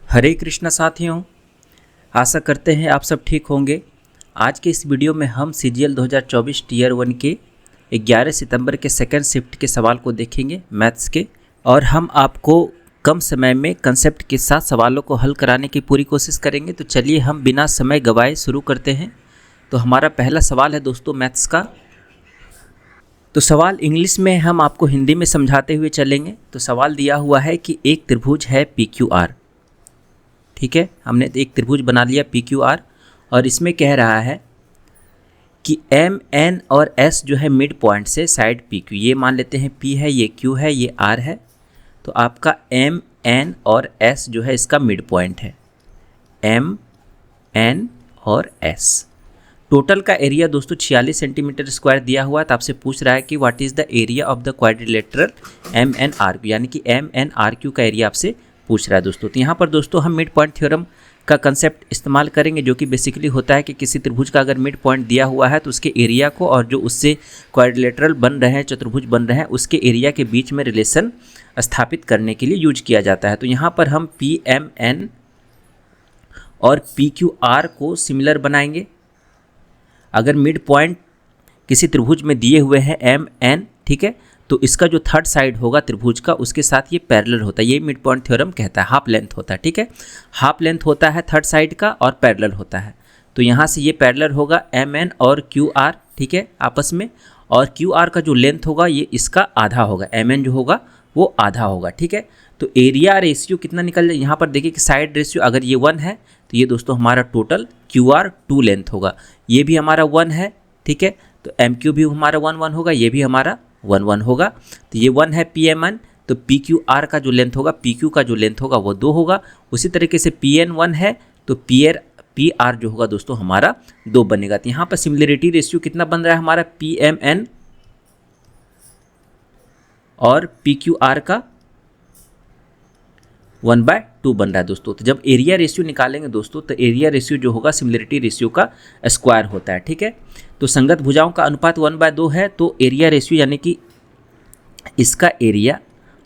हरे कृष्णा साथियों, आशा करते हैं आप सब ठीक होंगे। आज के इस वीडियो में हम CGL 2024 टीयर 1 के 11 सितंबर के सेकंड शिफ्ट के सवाल को देखेंगे मैथ्स के, और हम आपको कम समय में कंसेप्ट के साथ सवालों को हल कराने की पूरी कोशिश करेंगे। तो चलिए हम बिना समय गवाए शुरू करते हैं। तो हमारा पहला सवाल है दोस्तों मैथ्स का। तो सवाल इंग्लिश में हम आपको हिंदी में समझाते हुए चलेंगे। तो सवाल दिया हुआ है कि एक त्रिभुज है PQR, ठीक है, हमने एक त्रिभुज बना लिया PQR, और इसमें कह रहा है कि MN और S जो है मिड पॉइंट से साइड PQ, ये मान लेते हैं P है, ये Q है, ये R है। तो आपका MN और S जो है इसका मिड पॉइंट है, MN और S। टोटल का एरिया दोस्तों 46 सेंटीमीटर स्क्वायर दिया हुआ है। तो आपसे पूछ रहा है कि what is the area of the quadrilateral MNRQ, यानी कि MNRQ का एरिया आपसे पूछ रहा है दोस्तों। तो यहाँ पर दोस्तों हम मिड पॉइंट थ्योरम का कंसेप्ट इस्तेमाल करेंगे, जो कि बेसिकली होता है कि किसी त्रिभुज का अगर मिड पॉइंट दिया हुआ है तो उसके एरिया को और जो उससे क्वाड्रिलेटरल बन रहे हैं, चतुर्भुज बन रहे हैं, उसके एरिया के बीच में रिलेशन स्थापित करने के लिए यूज किया जाता है। तो यहाँ पर हम PMN और PQR को सिमिलर बनाएंगे। अगर मिड पॉइंट किसी त्रिभुज में दिए हुए हैं MN, ठीक है, तो इसका जो थर्ड साइड होगा त्रिभुज का, उसके साथ ये पैरेलल होता है। ये मिड पॉइंट थ्योरम कहता है, हाफ लेंथ होता है, ठीक है, हाफ लेंथ होता है थर्ड साइड का और पैरेलल होता है। तो यहाँ से ये पैरेलल होगा MN और QR, ठीक है, आपस में, और QR का जो लेंथ होगा ये इसका आधा होगा, MN जो होगा वो आधा होगा, ठीक है। तो एरिया रेशियो कितना निकल जाए, यहाँ पर देखिए कि साइड रेशियो अगर ये 1 है तो ये दोस्तों हमारा टोटल QR 2 लेंथ होगा, ये भी हमारा 1 है, ठीक है, तो MQ भी हमारा 1 1 होगा, ये भी हमारा 1 1 होगा। तो ये 1 है PMN, तो PQR का जो लेंथ होगा, PQ का जो लेंथ होगा वो 2 होगा। उसी तरीके से PN 1 है तो PR जो होगा दोस्तों हमारा 2 बनेगा। तो यहाँ पर सिमिलरिटी रेशियो कितना बन रहा है हमारा, PMN और PQR का 1/2 बन रहा है दोस्तों। तो जब एरिया रेशियो निकालेंगे दोस्तों, तो एरिया रेशियो जो होगा सिमिलरिटी रेशियो का स्क्वायर होता है, ठीक है। तो संगत भुजाओं का अनुपात 1/2 है, तो एरिया रेशियो यानी कि इसका एरिया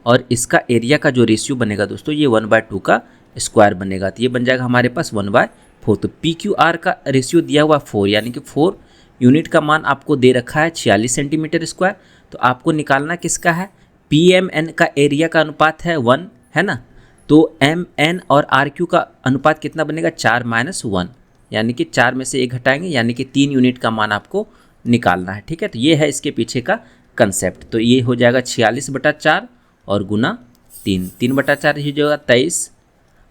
और इसका एरिया का जो रेशियो बनेगा दोस्तों, ये 1/2 का स्क्वायर बनेगा। तो ये बन जाएगा हमारे पास 1/4। तो PQR का रेशियो दिया हुआ 4, यानी कि 4 यूनिट का मान आपको दे रखा है 46 सेंटीमीटर स्क्वायर। तो आपको निकालना किसका है, PMN का एरिया का अनुपात है 1, है ना। तो MN और RQ का अनुपात कितना बनेगा, 4 - 1, यानी कि 4 में से 1 घटाएंगे, यानी कि 3 यूनिट का मान आपको निकालना है, ठीक है। तो ये है इसके पीछे का कंसेप्ट। तो ये हो जाएगा 46/4 और गुना 3, 3/4 ही जो होगा 23,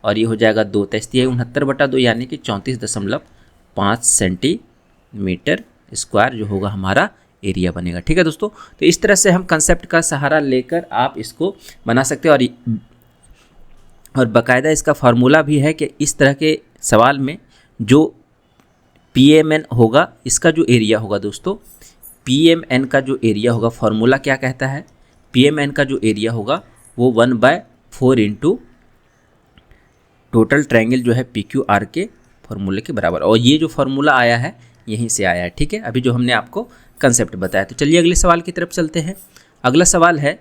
और ये हो जाएगा 2, 23 ये 69/2, यानी कि 34.5 सेंटीमीटर स्क्वायर जो होगा हमारा एरिया बनेगा, ठीक है दोस्तों। तो इस तरह से हम कंसेप्ट का सहारा लेकर आप इसको बना सकते हैं, और बाकायदा इसका फार्मूला भी है कि इस तरह के सवाल में जो PMN होगा, इसका जो एरिया होगा दोस्तों, PMN का जो एरिया होगा, फार्मूला क्या कहता है, PMN का जो एरिया होगा वो 1/4 इंटू टोटल ट्रायंगल जो है PQR के फार्मूले के बराबर। और ये जो फार्मूला आया है यहीं से आया है, ठीक है, अभी जो हमने आपको कंसेप्ट बताया। तो चलिए अगले सवाल की तरफ चलते हैं। अगला सवाल है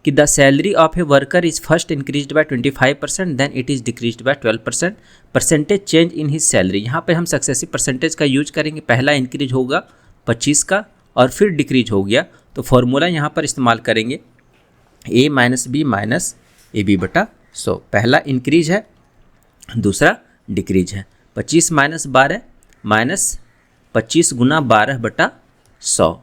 कि the salary of a worker is first increased by 25%, then it is decreased by 12%, percentage change in his salary. यहाँ पे हम सक्सेसिव परसेंटेज का यूज करेंगे। पहला इंक्रीज होगा 25 का और फिर डिक्रीज हो गया, तो फॉर्मूला यहाँ पर इस्तेमाल करेंगे A - B - AB/100। पहला इंक्रीज है, दूसरा डिक्रीज है। 25 - 12 -25 गुना 12/100।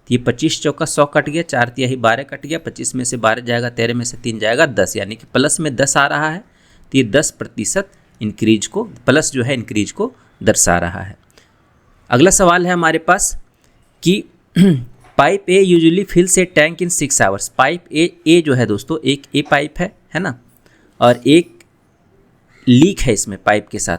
ये 25 चौका 100 कट गया, 4 तिहाई 12 कट गया, 25 में से 12 जाएगा, 13 में से 3 जाएगा 10, यानी कि प्लस में 10 आ रहा है। तो ये 10% इंक्रीज को, प्लस जो है इंक्रीज को दर्शा रहा है। अगला सवाल है हमारे पास कि pipe A usually fills a tank in 6 hours. Pipe A जो है दोस्तों, एक ए पाइप है ना, और एक लीक है इसमें पाइप के साथ,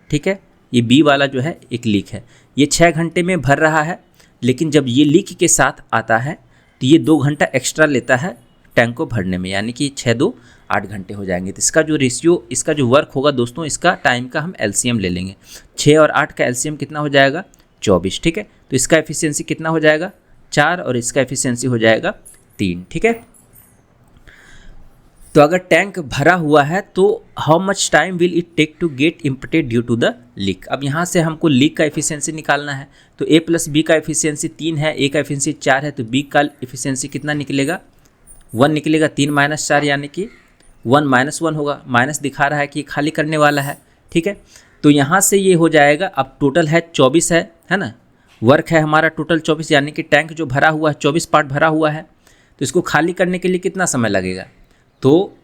ठीक है। ये बी वाला जो है एक लीक है, ये 6 घंटे में भर रहा है, लेकिन जब ये लीक के साथ आता है तो ये 2 घंटा एक्स्ट्रा लेता है टैंक को भरने में, यानी कि 6 2 8 घंटे हो जाएंगे। तो इसका जो रेशियो, इसका जो वर्क होगा दोस्तों, इसका टाइम का हम LCM ले लेंगे। 6 और 8 का LCM कितना हो जाएगा, 24, ठीक है। तो इसका एफिशिएंसी कितना हो जाएगा, 4, और इसका एफिशिएंसी हो जाएगा 3, ठीक है। तो अगर टैंक भरा हुआ है तो how much time will it take to get emptied due to the leak. अब यहाँ से हमको लीक का एफिशिएंसी निकालना है। तो ए प्लस बी का एफिशिएंसी 3 है, ए का एफिशिएंसी 4 है, तो बी का एफिशिएंसी कितना निकलेगा, 1 निकलेगा। 3 माइनस 4 यानी कि 1 माइनस 1 होगा, माइनस दिखा रहा है कि खाली करने वाला है, ठीक है। तो यहाँ से ये हो जाएगा, अब टोटल है 24 है ना, वर्क है हमारा टोटल 24, यानी कि टैंक जो भरा हुआ है 24 पार्ट भरा हुआ है। तो इसको खाली करने के लिए कितना समय लगेगा, तो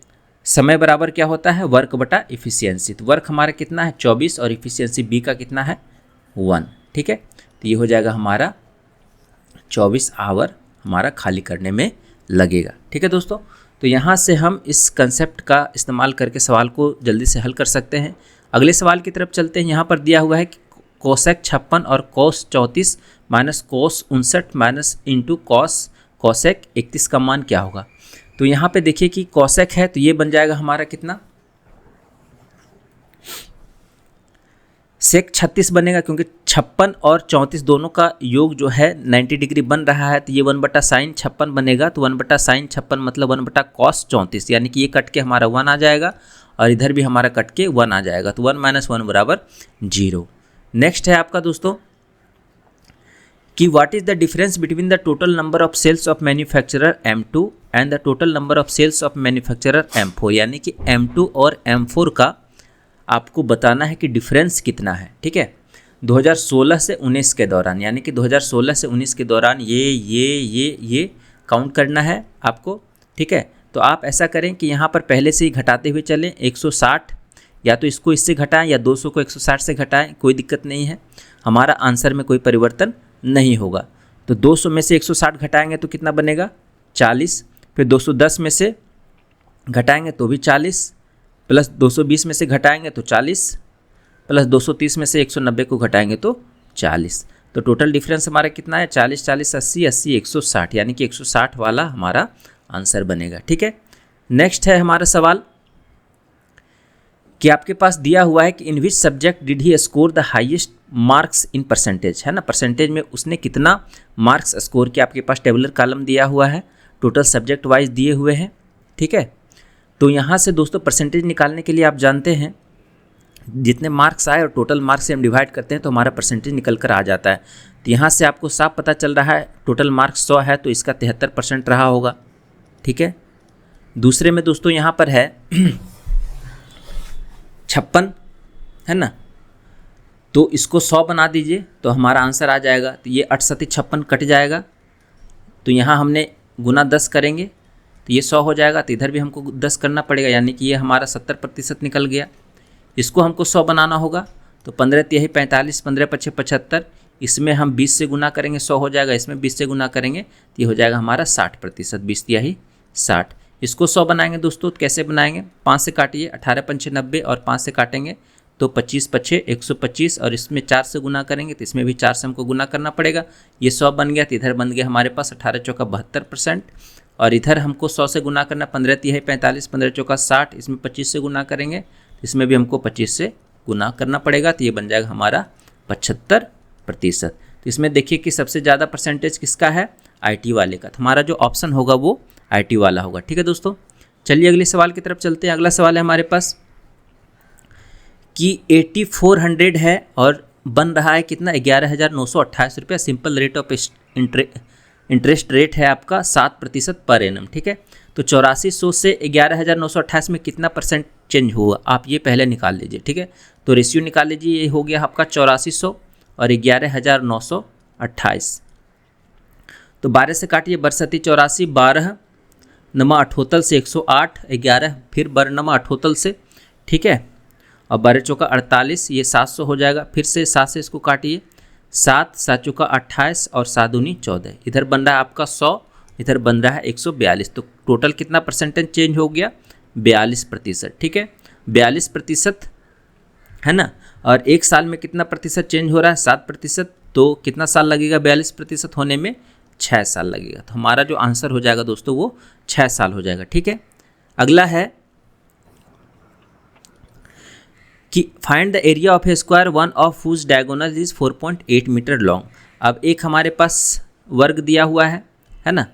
समय बराबर क्या होता है, वर्क बटा इफिशियंसी। तो वर्क हमारा कितना है 24 और इफिशियंसी बी का कितना है 1, ठीक है। तो ये हो जाएगा हमारा 24 आवर हमारा खाली करने में लगेगा, ठीक है दोस्तों। तो यहाँ से हम इस कंसेप्ट का इस्तेमाल करके सवाल को जल्दी से हल कर सकते हैं। अगले सवाल की तरफ चलते हैं। यहाँ पर दिया हुआ है कि कोसेक 56 और कोस 34 minus cos 59 minus into cosec 31 का मान क्या होगा। तो यहाँ पे देखिए कि कोसेक है तो ये बन जाएगा हमारा कितना, सेक 36 बनेगा, क्योंकि 56 और 34 दोनों का योग जो है 90 डिग्री बन रहा है। तो ये 1 बटा साइन 56 बनेगा। तो 1 बटा साइन 56 मतलब 1 बटा कॉस 34, यानी कि ये कट के हमारा 1 आ जाएगा और इधर भी हमारा कट के 1 आ जाएगा। तो 1 माइनस 1 बराबर 0। नेक्स्ट है आपका दोस्तों कि what is the difference between the total number of sales of manufacturer M2 and the total number of sales of manufacturer M4, यानी कि M2 और M4 का आपको बताना है कि डिफरेंस कितना है, ठीक है। 2016 से 19 के दौरान, यानी कि 2016 से 19 के दौरान ये काउंट करना है आपको, ठीक है। तो आप ऐसा करें कि यहाँ पर पहले से ही घटाते हुए चलें। 160 या तो इसको इससे घटाएं या 200 को 160 से घटाएं, कोई दिक्कत नहीं है, हमारा आंसर में कोई परिवर्तन नहीं होगा। तो 200 में से 160 घटाएंगे तो कितना बनेगा 40, फिर 210 में से घटाएंगे तो भी 40, प्लस 220 में से घटाएंगे तो 40, प्लस 230 में से 190 को घटाएंगे तो 40। तो टोटल डिफरेंस हमारा कितना है 40 40 80 80 160, यानी कि 160 वाला हमारा आंसर बनेगा, ठीक है। नेक्स्ट है हमारा सवाल कि आपके पास दिया हुआ है कि in which subject did he score the highest marks in percentage, है ना, परसेंटेज में उसने कितना मार्क्स स्कोर किया। आपके पास टेबुलर कॉलम दिया हुआ है, टोटल सब्जेक्ट वाइज दिए हुए हैं, ठीक है। तो यहाँ से दोस्तों परसेंटेज निकालने के लिए आप जानते हैं जितने मार्क्स आए और टोटल मार्क्स से हम डिवाइड करते हैं तो हमारा परसेंटेज निकल कर आ जाता है। तो यहाँ से आपको साफ पता चल रहा है टोटल मार्क्स 100 है तो इसका 73% रहा होगा, ठीक है। दूसरे में दोस्तों यहाँ पर है 56, है ना, तो इसको 100 बना दीजिए तो हमारा आंसर आ जाएगा। तो ये 68 56 कट जाएगा, तो यहाँ हमने गुना 10 करेंगे तो ये 100 हो जाएगा। तो इधर भी हमको 10 करना पड़ेगा, यानी कि ये हमारा 70% निकल गया। इसको हमको 100 बनाना होगा तो 15 तिहाई 45, 15 पच्छे 75, इसमें हम 20 से गुना करेंगे 100 हो जाएगा, इसमें 20 से गुना करेंगे तो ये हो जाएगा हमारा 60%, 20 तिहाई 60। इसको 100 बनाएंगे दोस्तों तो कैसे बनाएंगे, 5 से काटिए, 18 पंचे 90 और 5 से काटेंगे तो 25 पच्छे 125 और इसमें 4 से गुना करेंगे तो इसमें भी 4 से हमको गुना करना पड़ेगा। ये 100 बन गया तो इधर बन गया हमारे पास 18 चौका 72% और इधर हमको 100 से गुना करना, 15 तिहाई 45, 15 चौका 60, इसमें 25 से गुना करेंगे इसमें भी हमको 25 से गुना करना पड़ेगा तो ये बन जाएगा हमारा 75%। तो इसमें देखिए कि सबसे ज़्यादा परसेंटेज किसका है, IT वाले का। तो हमारा जो ऑप्शन होगा वो IT वाला होगा, ठीक है दोस्तों। चलिए अगले सवाल की तरफ चलते हैं। अगला सवाल है हमारे पास कि 8400 है और बन रहा है कितना 11,928 रुपया। Simple rate of interest rate है आपका 7% पर एनम, ठीक है। तो 8400 से 11,928 में कितना परसेंट चेंज हुआ आप ये पहले निकाल लीजिए, ठीक है। तो रेशियो निकाल लीजिए, ये हो गया आपका 8400 और 11,928। तो 12 से काटिए, बरसती 84, 12 नमा अठोतल से 108, 11 फिर बर नमा अठोतल से, ठीक है, और 12 चौका 48, ये 700 हो जाएगा। फिर से 7 से इसको काटिए, 7 7 चौका 28 और 7 दूनी 14, इधर बन रहा है आपका 100, इधर बन रहा है 142। तो टोटल कितना परसेंटेज चेंज हो गया 42%, ठीक है, 42% है ना। और एक साल में कितना प्रतिशत चेंज हो रहा है 7%, तो कितना साल लगेगा 42% होने में 6 साल लगेगा। तो हमारा जो आंसर हो जाएगा दोस्तों वो 6 साल हो जाएगा, ठीक है। अगला है कि find the area of a square one of whose diagonal is 4.8 metre long. अब एक हमारे पास वर्ग दिया हुआ है ना,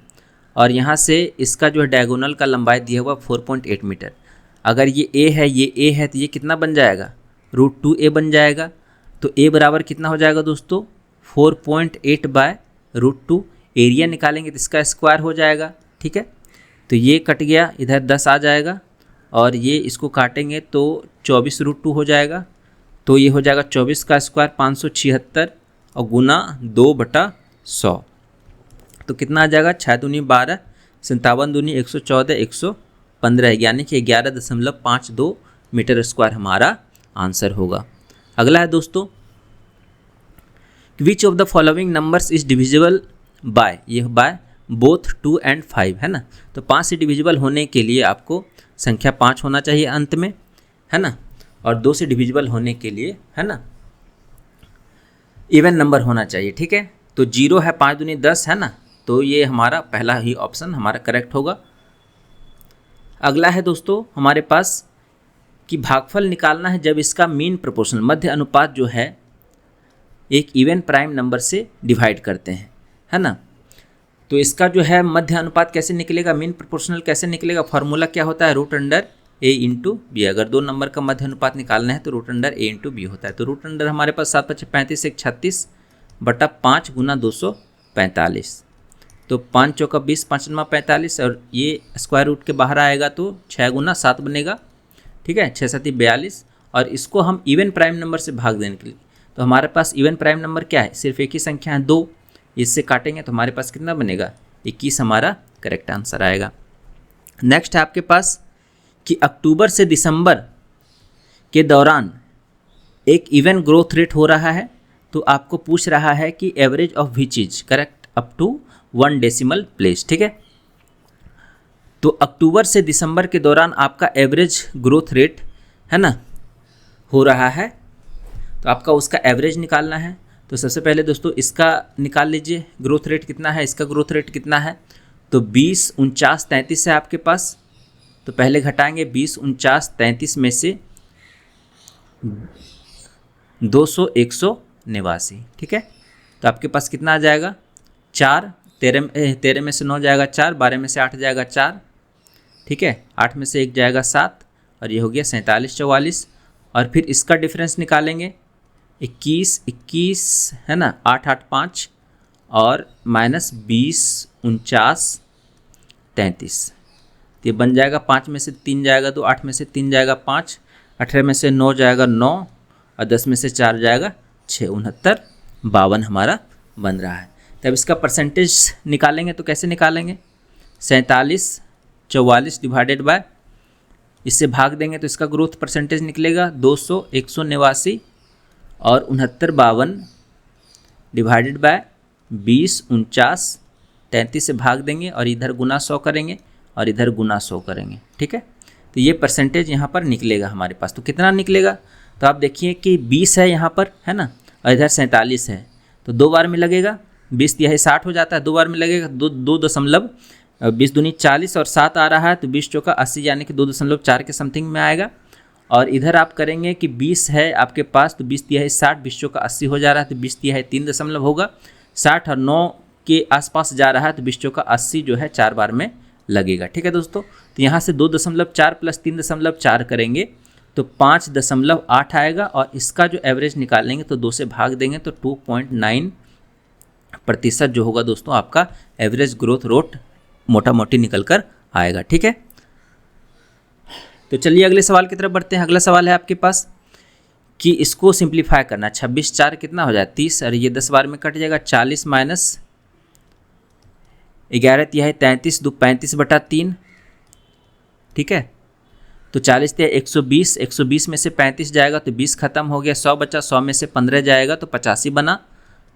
और यहाँ से इसका जो है डायगोनल का लंबाई दिया हुआ 4.8 मीटर। अगर ये a है तो ये कितना बन जाएगा, √2a बन जाएगा। तो a बराबर कितना हो जाएगा दोस्तों, 4.8 बाय √2। एरिया निकालेंगे तो इसका स्क्वायर हो जाएगा, ठीक है। तो ये कट गया, इधर 10 आ जाएगा और ये इसको काटेंगे तो 24√2 हो जाएगा। तो ये हो जाएगा 24 का स्क्वायर 576 और गुना 2/100। तो कितना आ जाएगा, 6 दूनी 12, 57 दूनी 114, 115, यानी कि 11.52 मीटर स्क्वायर हमारा आंसर होगा। अगला है दोस्तों, विच of the following numbers is divisible by, ये बाय बोथ 2 and 5 है ना। तो 5 से डिविजिबल होने के लिए आपको संख्या 5 होना चाहिए अंत में, है ना, और 2 से डिविजिबल होने के लिए, है ना, इवन नंबर होना चाहिए, ठीक है। तो 0 है, 5 दूनी 10 है ना, तो ये हमारा पहला ही ऑप्शन हमारा करेक्ट होगा। अगला है दोस्तों हमारे पास कि भागफल निकालना है जब इसका मीन प्रोपोर्शनल मध्य अनुपात जो है एक इवन प्राइम नंबर से डिवाइड करते हैं, है ना। तो इसका जो है मध्य अनुपात कैसे निकलेगा, मीन प्रोपोर्शनल कैसे निकलेगा, फार्मूला क्या होता है, √a इंटू बी। अगर 2 नंबर का मध्य अनुपात निकालना है तो √a इंटू बी होता है। तो √, हमारे पास 7 × 35 = 36 बटा 5 गुना 245। तो 5 चौका 20, 5 9 45 और ये स्क्वायर रूट के बाहर आएगा तो 6 गुना 7 बनेगा, ठीक है, 6 7 42। और इसको हम इवन प्राइम नंबर से भाग देने के लिए, तो हमारे पास इवन प्राइम नंबर क्या है, सिर्फ एक ही संख्या है 2, इससे काटेंगे तो हमारे पास कितना बनेगा, 21 हमारा करेक्ट आंसर आएगा। नेक्स्ट है आपके पास कि अक्टूबर से दिसंबर के दौरान एक इवन ग्रोथ रेट हो रहा है। तो आपको पूछ रहा है कि average of which is correct up to 1 decimal place, ठीक है। तो अक्टूबर से दिसंबर के दौरान आपका एवरेज ग्रोथ रेट, है ना, हो रहा है, तो आपका उसका एवरेज निकालना है। तो सबसे पहले दोस्तों इसका निकाल लीजिए, ग्रोथ रेट कितना है, इसका ग्रोथ रेट कितना है, तो 20 49 33 है आपके पास। तो पहले घटाएंगे 20 49 33 में से 200 189, ठीक है। तो आपके पास कितना आ जाएगा, 4, 13 में से 9 जाएगा 4, 12 में से 8 जाएगा 4, ठीक है, 8 में से 1 जाएगा 7 और ये हो गया 47 44। और फिर इसका डिफरेंस निकालेंगे 21 है ना, 8 8 5 और माइनस 20 49 33। तो ये बन जाएगा 5 में से 3 जाएगा 2, 8 में से 3 जाएगा 5, 18 में से 9 जाएगा 9 और 10 में से 4 जाएगा 6, 69 52 हमारा बन रहा है। तब इसका परसेंटेज निकालेंगे तो कैसे निकालेंगे, 47 44 डिवाइडेड बाय, इससे भाग देंगे तो इसका ग्रोथ परसेंटेज निकलेगा 200 189 और 69 52 डिवाइडेड बाय 20 49 33 से भाग देंगे और इधर गुना 100 करेंगे और इधर गुना 100 करेंगे, ठीक है। तो ये परसेंटेज यहाँ पर निकलेगा हमारे पास। तो कितना निकलेगा, तो आप देखिए कि 20 है यहाँ पर, है ना, और इधर 47 है, तो 2 बार में लगेगा, 20 तिहाई 60 हो जाता है, 2 बार में लगेगा, 20 दूनी 40 और 7 आ रहा है तो 20 चौका 80 यानी कि 2.4 के समथिंग में आएगा। और इधर आप करेंगे कि 20 है आपके पास तो 20 तिहाई 60, 20 चौका 80 हो जा रहा है तो 20 तिहाई 3 दशमलव होगा, 60 और 9 के आसपास जा रहा है तो 20 चौका 80 जो है 4 बार में लगेगा, ठीक है दोस्तों। तो यहाँ से 2.4 प्लस 3.4 करेंगे तो 5.8 आएगा और इसका जो एवरेज निकालेंगे तो 2 से भाग देंगे तो 2.9% जो होगा दोस्तों आपका एवरेज ग्रोथ रेट मोटा मोटी निकल कर आएगा, ठीक है। तो चलिए अगले सवाल की तरफ बढ़ते हैं। अगला सवाल है आपके पास कि इसको सिंप्लीफाई करना, 26 4 कितना हो जाए 30 और ये 10 बार में कट जाएगा, 40 माइनस 11 तिहाई 33 2 35 बटा 3, ठीक है। तो 40 तिहाई 120, 120 में से 35 जाएगा तो 20 खत्म हो गया, 100 बचा, 100 में से 15 जाएगा तो 85 बना,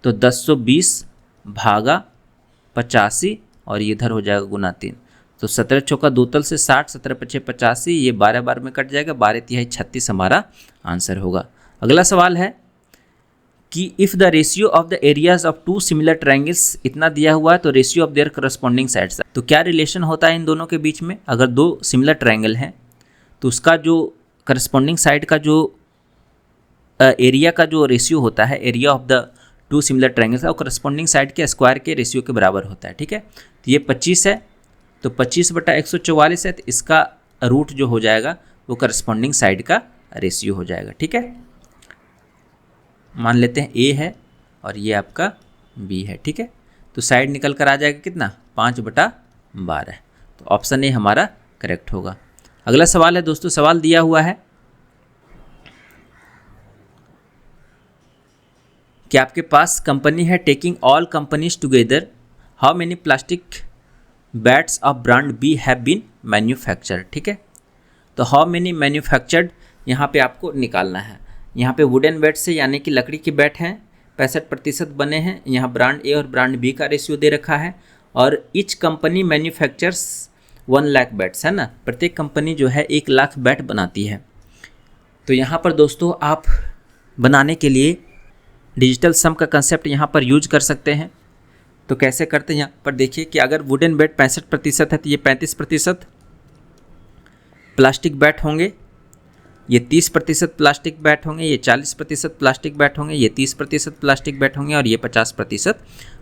तो 1020 भागा 85 और ये इधर हो जाएगा गुना 3, तो 17 चौका 2 तल से 60, 17 पचे 85, ये 12 बार में कट जाएगा, 12 तिहाई 36 हमारा आंसर होगा। अगला सवाल है कि if the ratio of the areas of 2 similar triangles, इतना दिया हुआ है तो ratio of their corresponding sides, तो क्या रिलेशन होता है इन दोनों के बीच में। अगर 2 सिमिलर ट्रायंगल हैं तो उसका जो करस्पॉन्डिंग साइड का जो एरिया का जो रेशियो होता है, area of the 2 similar triangles और करस्पॉन्डिंग साइड के स्क्वायर के रेशियो के बराबर होता है, ठीक है। तो ये 25 है तो 25/144 है, तो इसका रूट जो हो जाएगा वो करस्पॉन्डिंग साइड का रेशियो हो जाएगा। ठीक है, मान लेते हैं ए है और ये आपका बी है। ठीक है, तो साइड निकल कर आ जाएगा कितना, 5/12। तो ऑप्शन ए हमारा करेक्ट होगा। अगला सवाल है दोस्तों, सवाल दिया हुआ है कि आपके पास कंपनी है taking all companies together, how many plastic bats of brand B have been manufactured. ठीक है, तो हाउ मेनी मैन्युफैक्चर्ड यहाँ पे आपको निकालना है। यहाँ पे वुडन बैट से यानी कि लकड़ी के बैट हैं 65% बने हैं। यहाँ ब्रांड ए और ब्रांड बी का रेशियो दे रखा है और each company manufactures 1 lakh bats, है ना, प्रत्येक कंपनी जो है 1 लाख बैट बनाती है। तो यहाँ पर दोस्तों आप बनाने के लिए डिजिटल सम का कंसेप्ट यहाँ पर यूज कर सकते हैं। तो कैसे करते हैं, यहाँ पर देखिए कि अगर वुडन बैट 65% है तो ये 35% प्लास्टिक बैट होंगे, ये 30% प्लास्टिक बैट होंगे, ये 40% प्लास्टिक बैट होंगे, ये 30% प्लास्टिक बैट होंगे और ये 50%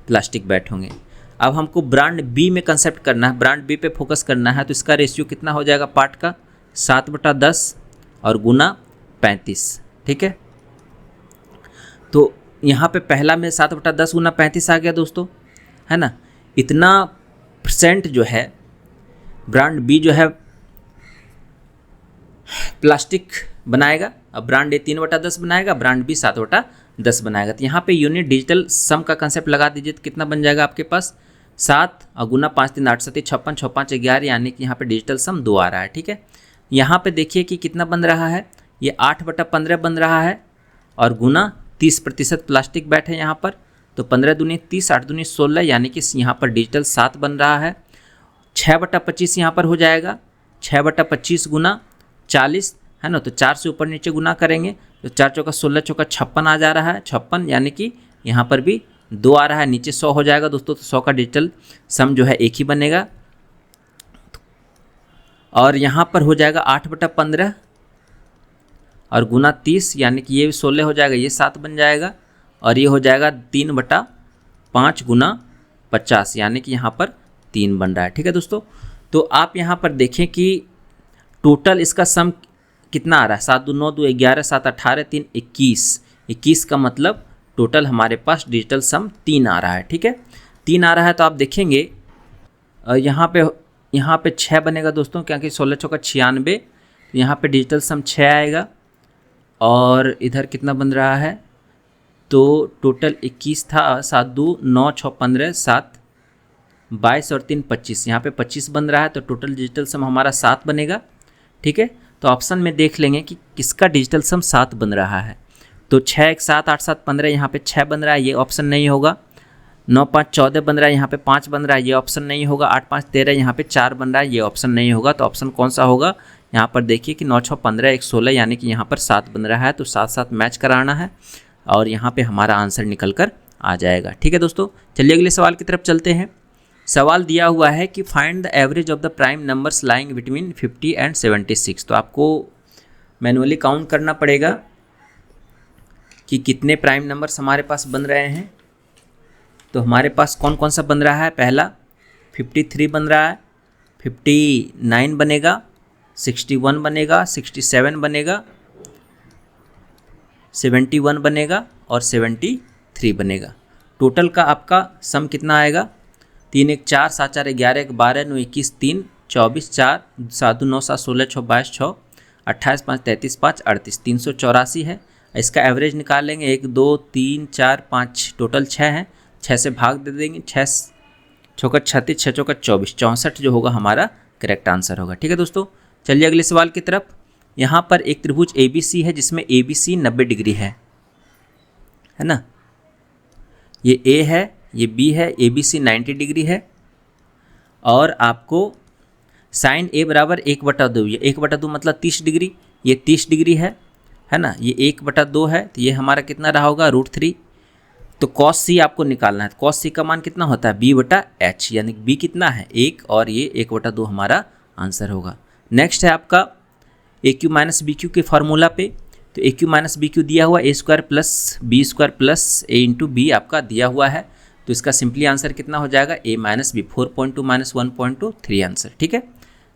प्लास्टिक बैट होंगे। अब हमको ब्रांड बी में कंसेप्ट करना है, ब्रांड बी पे फोकस करना है। तो इसका रेशियो कितना हो जाएगा पार्ट का, 7/10 और गुना 35। ठीक है, तो यहाँ पे पहला में 7/10 गुना 35 आ गया दोस्तों, है ना। इतना परसेंट जो है ब्रांड बी जो है प्लास्टिक बनाएगा, अब ब्रांड ए 3/10 बनाएगा, ब्रांड बी 7/10 बनाएगा। तो यहाँ पे यूनिट डिजिटल सम का कंसेप्ट लगा दीजिए, तो कितना बन जाएगा आपके पास 7 और गुना 5 3 8 7 56 6 5 11, यानी कि यहाँ पे डिजिटल सम 2 आ रहा है। ठीक है, यहाँ पे देखिए कि कितना बन रहा है, ये 8/15 बन रहा है और गुना 30% प्लास्टिक बैट है यहाँ पर। तो 15 दूनी 30, 8 दूनी 16, यानी कि यहाँ पर डिजिटल 7 बन रहा है। 6/25 यहाँ पर हो जाएगा, 6/25 गुना 40, है ना। तो 4 से ऊपर नीचे गुना करेंगे तो 4 चौका 16 चौका 56 आ जा रहा है, 56, यानी कि यहाँ पर भी 2 आ रहा है, नीचे 100 हो जाएगा दोस्तों। तो 100 का डिजिटल सम जो है एक ही बनेगा और यहाँ पर हो जाएगा 8/15 और गुना 30, यानी कि ये 16 हो जाएगा, ये 7 बन जाएगा और ये हो जाएगा 3/5 गुना 50, यानी कि यहाँ पर 3 बन रहा है। ठीक है दोस्तों, तो आप यहाँ पर देखें कि टोटल इसका सम कितना आ रहा है, 7 2 9 2 11 7 18 3 21 का मतलब टोटल हमारे पास डिजिटल सम 3 आ रहा है। ठीक है, 3 आ रहा है। तो आप देखेंगे यहाँ पे 6 बनेगा दोस्तों, क्योंकि 16 चौका 96, यहाँ पे डिजिटल सम 6 आएगा और इधर कितना बन रहा है, तो टोटल 21 था, 7 2 9 6 15 7 22 और 3 25, यहाँ पे 25 बन रहा है। तो टोटल डिजिटल सम हमारा 7 बनेगा। ठीक है, तो ऑप्शन में देख लेंगे कि किसका डिजिटल सम 7 बन रहा है। तो 6 1 7 8 7 15, यहाँ पे 6 बन रहा है, ये ऑप्शन नहीं होगा। 9 5 14 बन रहा है, यहाँ पे 5 बन रहा है, ये ऑप्शन नहीं होगा। 8 5 13, यहाँ पे 4 बन रहा है, ये ऑप्शन नहीं होगा। तो ऑप्शन कौन सा होगा, यहाँ पर देखिए कि 9 6 15 1 16, यानी कि यहाँ पर 7 बन रहा है। तो 7 7 मैच कराना है और यहाँ पे हमारा आंसर निकल कर आ जाएगा। ठीक है दोस्तों, चलिए अगले सवाल की तरफ चलते हैं। सवाल दिया हुआ है कि find the average of the prime numbers lying between 50 and 76। तो आपको मैनुअली काउंट करना पड़ेगा कि कितने प्राइम नंबर्स हमारे पास बन रहे हैं। तो हमारे पास कौन कौन सा बन रहा है, पहला 53 बन रहा है, 59 बनेगा, 61 बनेगा, 67 बनेगा, 71 बनेगा और 73 बनेगा। टोटल का आपका सम कितना आएगा, 3 1 4 7 4 11 1 12 9 21 3 24 4 7 9 7 16 6 22 6 28 5 33 5 38 384 है। इसका एवरेज निकालेंगे, 1 2 3 4 5, टोटल 6 है, 6 से भाग दे देंगे, 6 चौका 36 6 चौका 24, 64 जो होगा हमारा करेक्ट आंसर होगा। ठीक है दोस्तों, चलिए अगले सवाल की तरफ। यहाँ पर एक त्रिभुज ABC है जिसमें ABC 90 डिग्री है ना। ये A है, ये B है, ABC 90 डिग्री है और आपको साइन A बराबर 1/2, ये 1/2 मतलब 30 डिग्री, ये 30 डिग्री है ना। ये 1/2 है, तो ये हमारा कितना रहा होगा, √3। तो cos C आपको निकालना है। cos C का मान कितना होता है, B/H, यानी B कितना है 1 और ये 1/2 हमारा आंसर होगा। नेक्स्ट है आपका AQ माइनस BQ के फार्मूला पे। तो AQ माइनस BQ दिया हुआ A² + B² + A × B आपका दिया हुआ है। तो इसका सिंपली आंसर कितना हो जाएगा, a minus B, 4.2 minus 1.2, 3 answer. ठीक है,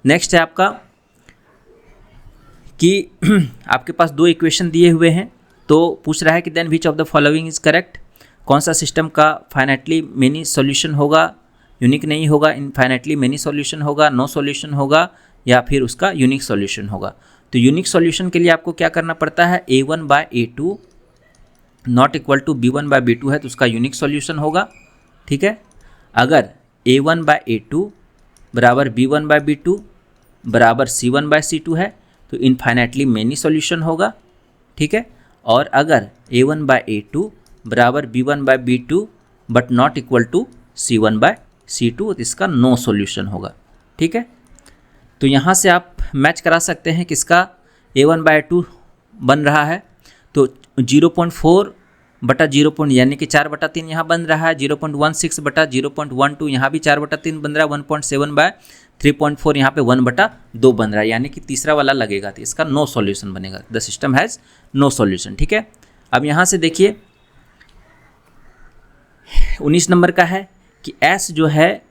नेक्स्ट है आपका कि आपके पास दो इक्वेशन दिए हुए हैं, तो पूछ रहा है कि then which of the following is correct, कौन सा सिस्टम का फाइनाइटली मेनी सॉल्यूशन होगा, यूनिक नहीं होगा, इनफाइनाइटली मेनी सॉल्यूशन होगा, नो सॉल्यूशन होगा, या फिर उसका यूनिक सॉल्यूशन होगा। तो यूनिक सॉल्यूशन के लिए आपको क्या करना पड़ता है, a1/a2 not equal to b1/b2 है तो उसका यूनिक सॉल्यूशन होगा। ठीक है, अगर a1/a2 बराबर b1/b2 बराबर c1/c2 है तो इनफाइनाइटली मेनी सॉल्यूशन होगा। ठीक है, और अगर a1/a2 बराबर b1/b2 but not equal to c1/c2 तो इसका नो सॉल्यूशन होगा। ठीक है, तो यहाँ से आप मैच करा सकते हैं किसका, a1/2 बन रहा है तो 0.4 बटा 0. यानी कि 4/3 यहाँ बन रहा है, 0.16 बटा 0.12 यहाँ भी 4/3 बन रहा है, 1.7/3.4 यहाँ पे 1/2 बन रहा है, यानी कि तीसरा वाला लगेगा तो इसका नो सॉल्यूशन बनेगा, the system has no solution. ठीक है, अब यहाँ से देखिए 19 नंबर का है कि एस जो है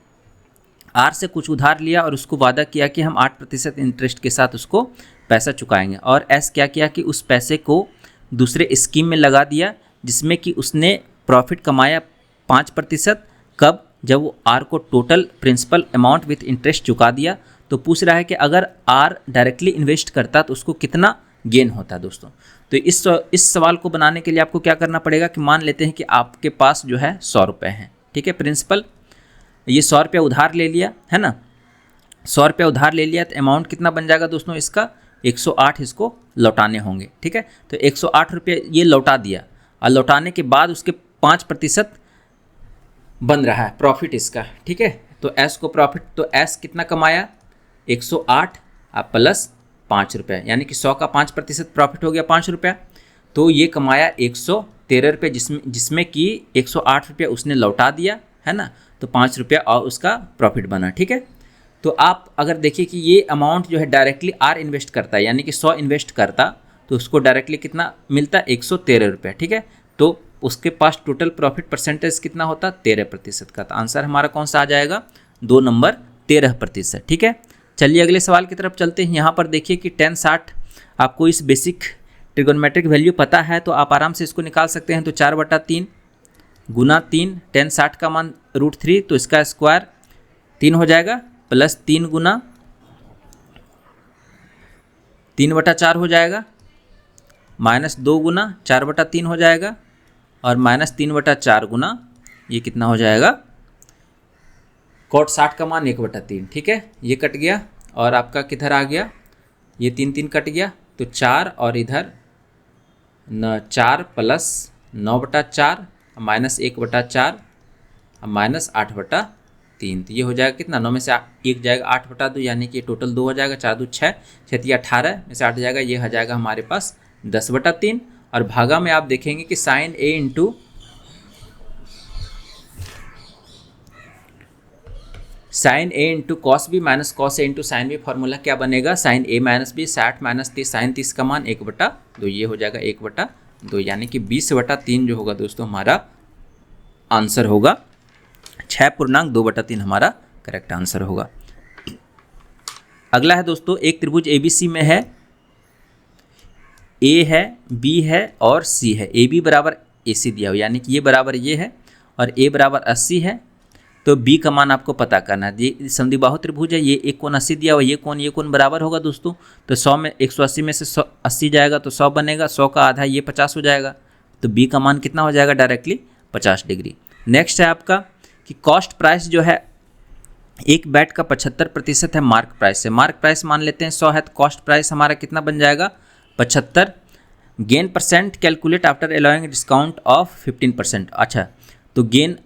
आर से कुछ उधार लिया और उसको वादा किया कि हम 8% इंटरेस्ट के साथ उसको पैसा चुकाएंगे, और एस क्या किया कि उस पैसे को दूसरे स्कीम में लगा दिया जिसमें कि उसने प्रॉफिट कमाया 5%। कब, जब वो आर को total principal amount with interest चुका दिया। तो पूछ रहा है कि अगर आर डायरेक्टली इन्वेस्ट करता तो उसको कितना गेन होता है दोस्तों। तो इस सवाल को बनाने के लिए आपको क्या करना पड़ेगा कि मान लेते हैं कि आपके पास जो है 100 रुपये हैं। ठीक है, प्रिंसिपल ये 100 रुपया उधार ले लिया है ना, 100 रुपया उधार ले लिया तो अमाउंट कितना बन जाएगा दोस्तों, इसका 108 इसको लौटाने होंगे। ठीक है, तो 108 रुपये ये लौटा दिया और लौटाने के बाद उसके 5% बन रहा है प्रॉफिट इसका। ठीक है, तो एस को प्रॉफिट, तो एस कितना कमाया 108 प्लस 5 रुपये, यानी कि 100 का 5% प्रॉफिट हो गया 5 रुपया, तो ये कमाया 113 रुपये, जिसमें कि 108 रुपये उसने लौटा दिया है ना, तो 5 रुपया और उसका प्रॉफिट बना। ठीक है, तो आप अगर देखिए कि ये अमाउंट जो है डायरेक्टली आर इन्वेस्ट करता है, यानी कि 100 इन्वेस्ट करता तो उसको डायरेक्टली कितना मिलता है 113 रुपये। ठीक है, तो उसके पास टोटल प्रॉफिट परसेंटेज कितना होता 13% का। तो आंसर हमारा कौन सा आ जाएगा, 2 नंबर 13%। ठीक है, चलिए अगले सवाल की तरफ चलते हैं। यहाँ पर देखिए कि tan 60 आपको इस बेसिक ट्रिगोनोमेट्रिक वैल्यू पता है तो आप आराम से इसको निकाल सकते हैं। तो 4/3 गुना 3, tan 60 का मान √3 तो इसका स्क्वायर 3 हो जाएगा, प्लस 3 गुना 3/4 हो जाएगा, माइनस 2 गुना 4/3 हो जाएगा, और माइनस 3/4 गुना ये कितना हो जाएगा, cot 60 का मान 1/3। ठीक है, ये कट गया और आपका किधर आ गया, ये 3 कट गया, तो 4 और इधर 4 प्लस 9/4 माइनस 1/4 माइनस 8/3, तो ये हो जाएगा कितना, 9 में से 1 जाएगा 8/2, यानी कि टोटल 2 हो जाएगा, 4 2 6, 6 18 में से 8 जाएगा, ये आ जाएगा हमारे पास 10/3। और भागा में आप देखेंगे कि sine A into cos B minus cos A into sine B, formula क्या बनेगा, sine A minus B, 60 minus 30, sine 30 का मान 1/2, ये हो जाएगा 1/2, यानी कि 20/3 जो होगा दोस्तों हमारा आंसर होगा, 6.2/3 हमारा करेक्ट आंसर होगा। अगला है दोस्तों, एक त्रिभुज ABC में है, A है, B है और C है। AB बराबर AC दिया हुआ, यानी कि ये बराबर ये है और A बराबर 80 है, तो B का मान आपको पता करना है। ये समद्विबाहु त्रिभुज है, ये एक कोण 80 दिया हुआ, ये कोण बराबर होगा दोस्तों, तो 100 में 180 में से 80 जाएगा तो 100 बनेगा, 100 का आधा ये 50 हो जाएगा, तो B का मान कितना हो जाएगा डायरेक्टली 50 डिग्री। नेक्स्ट है आपका कि कॉस्ट प्राइस जो है एक बैट का 75% है मार्क प्राइस से। मार्क प्राइस मान लेते हैं 100 है, तो कॉस्ट प्राइस हमारा कितना बन जाएगा 75। Gain percent calculate after allowing discount of 15%। अच्छा, तो गेन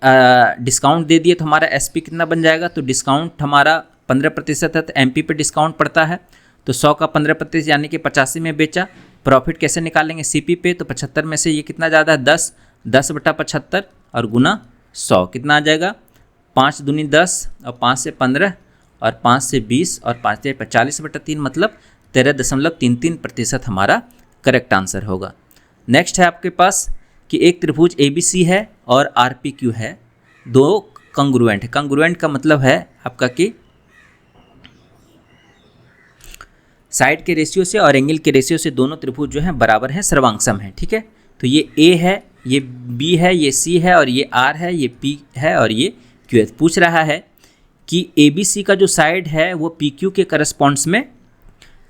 डिस्काउंट दे दिए तो हमारा SP कितना बन जाएगा, तो डिस्काउंट हमारा 15% है, तो MP पे डिस्काउंट पड़ता है, तो 100 का 15% यानी कि 85 में बेचा। प्रॉफिट कैसे निकालेंगे CP पे, तो 75 में से ये कितना ज़्यादा है 10/75 और गुना 100 कितना आ जाएगा, 5 दूनी 10 और 5 से 15 और 5 से 20 और 5 से 40/3, मतलब 13.33% हमारा करेक्ट आंसर होगा। नेक्स्ट है आपके पास कि एक त्रिभुज ABC है और RPQ है, दो कंग्रुएंट है। कंग्रुएंट का मतलब है आपका कि साइड के रेशियो से और एंगल के रेशियो से दोनों त्रिभुज जो हैं बराबर हैं, सर्वांगसम है, ठीक है। तो ये ए है, ये बी है, ये सी है और ये आर है, ये पी है और ये क्यू है। पूछ रहा है कि ए बी सी का जो साइड है वो पी क्यू के करस्पॉन्ड्स में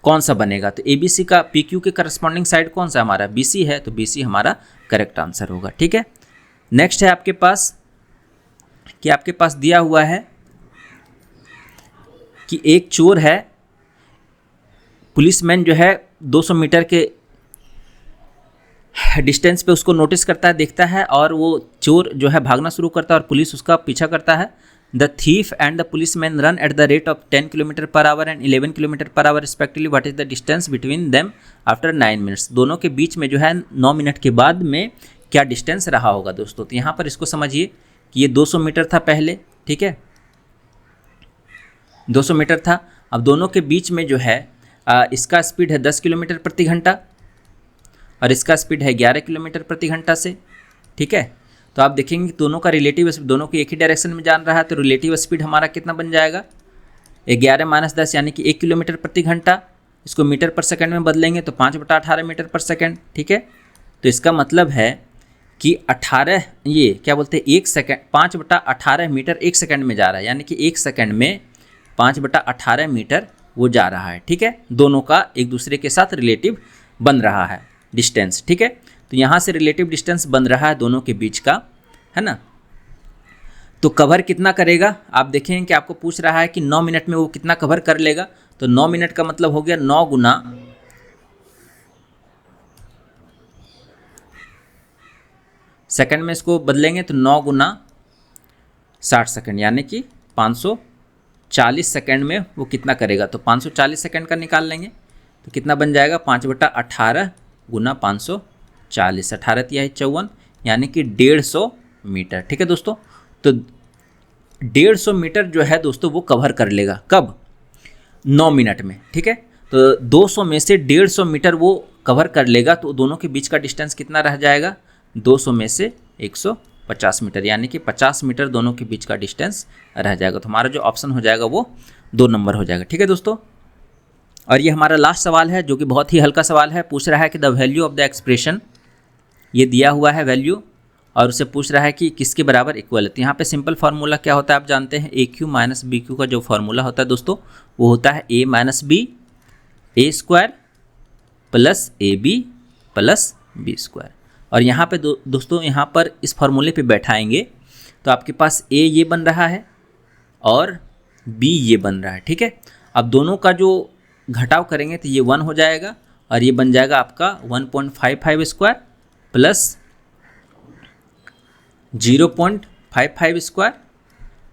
कौन सा बनेगा। तो ए बी सी का पी क्यू के करस्पॉन्डिंग साइड कौन सा हमारा, बी सी है, तो बी सी हमारा करेक्ट आंसर होगा, ठीक है। नेक्स्ट है आपके पास कि आपके पास दिया हुआ है कि एक चोर है, पुलिसमैन जो है 200 मीटर के डिस्टेंस पे उसको नोटिस करता है, देखता है और वो चोर जो है भागना शुरू करता है और पुलिस उसका पीछा करता है। The thief and the policeman run at the rate of 10 kilometre per hour and 11 kilometre per hour respectively. What is the distance between them after 9 minutes. दोनों के बीच में जो है 9 मिनट के बाद में क्या डिस्टेंस रहा होगा दोस्तों। तो यहाँ पर इसको समझिए कि ये 200 मीटर था पहले, ठीक है, 200 मीटर था। अब दोनों के बीच में जो है इसका स्पीड है 10 किलोमीटर प्रति घंटा और इसका स्पीड है 11 किलोमीटर प्रति घंटा से, ठीक है। तो आप देखेंगे दोनों का रिलेटिव स्पीड, दोनों को एक ही डायरेक्शन में जान रहा है, तो रिलेटिव स्पीड हमारा कितना बन जाएगा, 11 - 10 यानी कि 1 किलोमीटर प्रति घंटा। इसको मीटर पर सेकंड में बदलेंगे तो 5/18 मीटर पर सेकंड, ठीक है। तो इसका मतलब है कि 18 ये क्या बोलते हैं 1 सेकंड, 5/18 मीटर 1 सेकंड में जा रहा है, यानी कि 1 सेकंड में 5/18 मीटर वो जा रहा है, ठीक है। दोनों का एक दूसरे के साथ रिलेटिव बन रहा है डिस्टेंस, ठीक है। तो यहाँ से रिलेटिव डिस्टेंस बन रहा है दोनों के बीच का, है ना। तो कवर कितना करेगा आप देखेंगे कि आपको पूछ रहा है कि 9 मिनट में वो कितना कवर कर लेगा। तो 9 मिनट का मतलब हो गया 9 गुना सेकंड में इसको बदलेंगे तो 9 गुना 60 सेकंड, यानी कि 540 सेकंड में वो कितना करेगा। तो 540 सेकंड का निकाल लेंगे तो कितना बन जाएगा 5/18 गुना 540, 18 × 54 यानी कि 150 मीटर, ठीक है दोस्तों। तो 150 मीटर जो है दोस्तों वो कवर कर लेगा, कब, 9 मिनट में, ठीक है। तो 200 में से 150 मीटर वो कवर कर लेगा, तो दोनों के बीच का डिस्टेंस कितना रह जाएगा, 200 में से 150 मीटर, यानी कि 50 मीटर दोनों के बीच का डिस्टेंस रह जाएगा। तो हमारा जो ऑप्शन हो जाएगा वो 2 नंबर हो जाएगा, ठीक है दोस्तों। और ये हमारा लास्ट सवाल है जो कि बहुत ही हल्का सवाल है। पूछ रहा है कि the value of the expression, ये दिया हुआ है वैल्यू और उसे पूछ रहा है कि किसके बराबर इक्वल है। तो यहाँ पे सिंपल फार्मूला क्या होता है आप जानते हैं, ए क्यू माइनस बी क्यू का जो फार्मूला होता है दोस्तों वो होता है a - b a² plus ab plus b²। और यहाँ पे दोस्तों यहाँ पर इस फार्मूले पे बैठाएंगे तो आपके पास a ये बन रहा है और b ये बन रहा है, ठीक है। अब दोनों का जो घटाव करेंगे तो ये 1 हो जाएगा और ये बन जाएगा आपका 1.55² प्लस 0.55²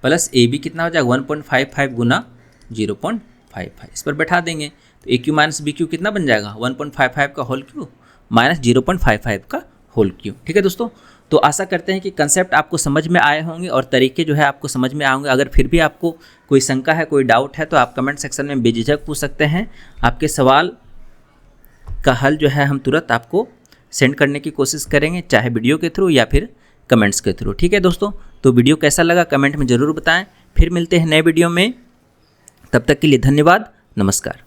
प्लस ए बी कितना हो जाएगा 1.55 गुना 0.55, इस पर बैठा देंगे तो ए क्यू माइनस बी क्यू कितना बन जाएगा 1.55 का होल क्यू माइनस 0.55 का होल क्यू, ठीक है दोस्तों। तो आशा करते हैं कि कंसेप्ट आपको समझ में आए होंगे और तरीके जो है आपको समझ में आएंगे। अगर फिर भी आपको कोई शंका है, कोई डाउट है तो आप कमेंट सेक्शन में बेझिझक पूछ सकते हैं। आपके सवाल का हल जो है हम तुरंत आपको सेंड करने की कोशिश करेंगे, चाहे वीडियो के थ्रू या फिर कमेंट्स के थ्रू, ठीक है दोस्तों। तो वीडियो कैसा लगा कमेंट में ज़रूर बताएं। फिर मिलते हैं नए वीडियो में, तब तक के लिए धन्यवाद, नमस्कार।